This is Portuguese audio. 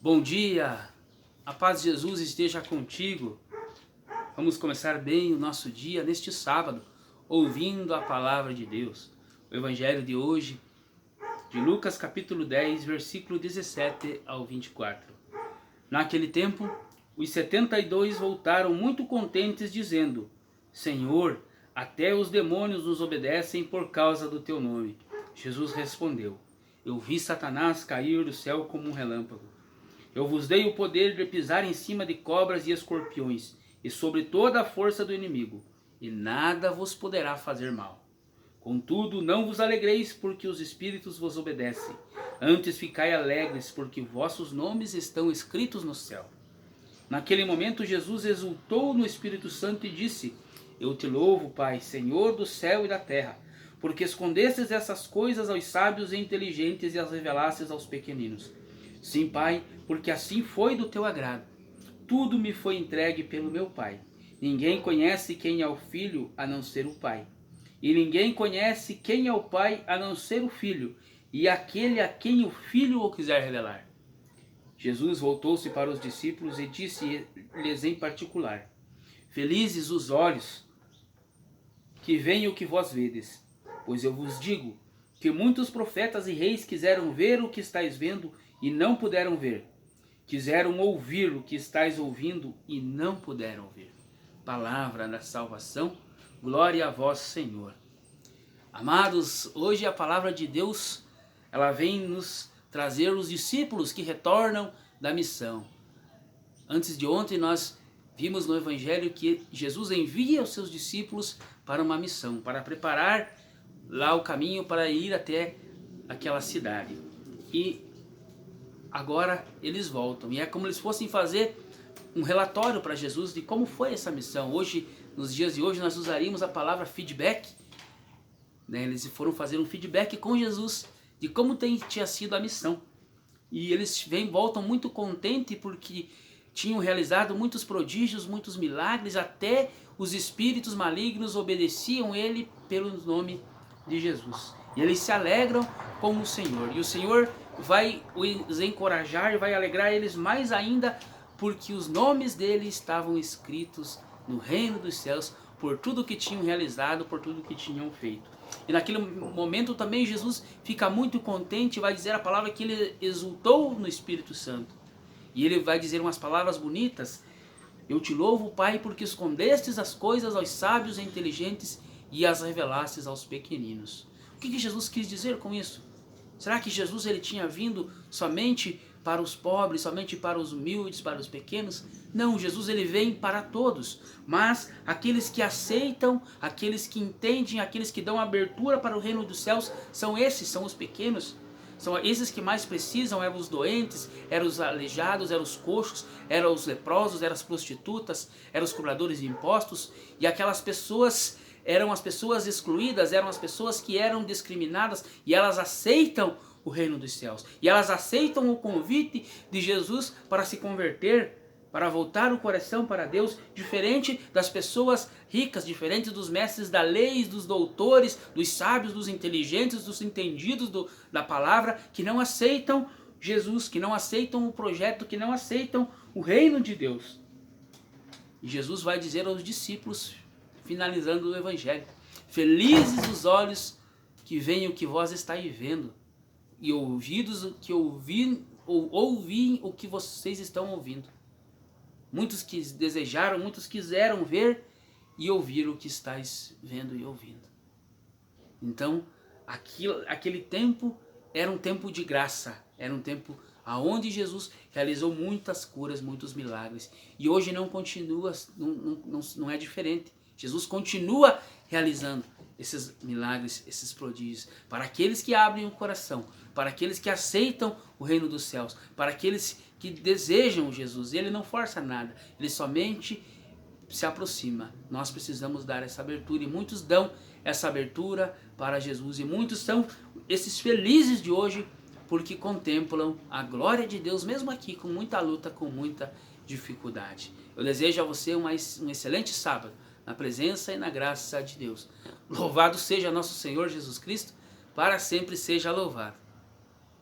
Bom dia, a paz de Jesus esteja contigo. Vamos começar bem o nosso dia neste sábado, ouvindo a palavra de Deus. O evangelho de hoje, de Lucas capítulo 10, versículo 17 ao 24. Naquele tempo, os 72 voltaram muito contentes, dizendo: Senhor, até os demônios nos obedecem por causa do teu nome. Jesus respondeu: Eu vi Satanás cair do céu como um relâmpago. Eu vos dei o poder de pisar em cima de cobras e escorpiões, e sobre toda a força do inimigo, e nada vos poderá fazer mal. Contudo, não vos alegreis porque os espíritos vos obedecem, antes ficai alegres porque vossos nomes estão escritos no céu. Naquele momento Jesus exultou no Espírito Santo e disse: Eu te louvo, Pai, Senhor do céu e da terra, porque escondestes essas coisas aos sábios e inteligentes e as revelastes aos pequeninos. Sim, Pai, porque assim foi do teu agrado. Tudo me foi entregue pelo meu Pai. Ninguém conhece quem é o Filho a não ser o Pai. E ninguém conhece quem é o Pai a não ser o Filho, e aquele a quem o Filho o quiser revelar. Jesus voltou-se para os discípulos e disse-lhes em particular: Felizes os olhos que veem o que vós vedes, pois eu vos digo que muitos profetas e reis quiseram ver o que estáis vendo e não puderam ver. Quiseram ouvir o que estáis ouvindo e não puderam ouvir. Palavra da salvação, glória a vós, Senhor. Amados, hoje a palavra de Deus, ela vem nos trazer os discípulos que retornam da missão. Antes de ontem nós vimos no Evangelho que Jesus envia os seus discípulos para uma missão, para preparar lá o caminho para ir até aquela cidade. E agora eles voltam, e é como eles fossem fazer um relatório para Jesus de como foi essa missão. Hoje, nos dias de hoje, nós usaríamos a palavra feedback, né? Eles foram fazer um feedback com Jesus de como tinha sido a missão. E eles voltam muito contentes porque tinham realizado muitos prodígios, muitos milagres, até os espíritos malignos obedeciam ele pelo nome de Jesus. E eles se alegram com o Senhor. E o Senhor vai os encorajar e vai alegrar eles mais ainda, porque os nomes dele estavam escritos no reino dos céus por tudo que tinham realizado, por tudo que tinham feito. E naquele momento também Jesus fica muito contente e vai dizer a palavra que ele exultou no Espírito Santo. E ele vai dizer umas palavras bonitas: Eu te louvo, Pai, porque escondestes as coisas aos sábios e inteligentes e as revelastes aos pequeninos. O que Jesus quis dizer com isso? Será que Jesus ele tinha vindo somente para os pobres, somente para os humildes, para os pequenos? Não, Jesus ele vem para todos, mas aqueles que aceitam, aqueles que entendem, aqueles que dão abertura para o reino dos céus, são esses, são os pequenos. São esses que mais precisam, eram os doentes, eram os aleijados, eram os coxos, eram os leprosos, eram as prostitutas, eram os cobradores de impostos, e aquelas pessoas eram as pessoas excluídas, eram as pessoas que eram discriminadas, e elas aceitam o reino dos céus. E elas aceitam o convite de Jesus para se converter, para voltar o coração para Deus, diferente das pessoas ricas, diferente dos mestres da lei, dos doutores, dos sábios, dos inteligentes, dos entendidos da palavra, que não aceitam Jesus, que não aceitam o projeto, que não aceitam o reino de Deus. E Jesus vai dizer aos discípulos, finalizando o Evangelho: Felizes os olhos que veem o que vós estáis vendo, e ouvidos que ouvem o que vocês estão ouvindo. Muitos que desejaram, muitos quiseram ver e ouvir o que estáis vendo e ouvindo. Então, aquele tempo era um tempo de graça, era um tempo aonde Jesus realizou muitas curas, muitos milagres. E hoje não continua, não é diferente. Jesus continua realizando esses milagres, esses prodígios, para aqueles que abrem o coração, para aqueles que aceitam o reino dos céus, para aqueles que desejam Jesus. Ele não força nada, ele somente se aproxima. Nós precisamos dar essa abertura, e muitos dão essa abertura para Jesus, e muitos são esses felizes de hoje, porque contemplam a glória de Deus, mesmo aqui, com muita luta, com muita dificuldade. Eu desejo a você um excelente sábado, na presença e na graça de Deus. Louvado seja nosso Senhor Jesus Cristo, para sempre seja louvado.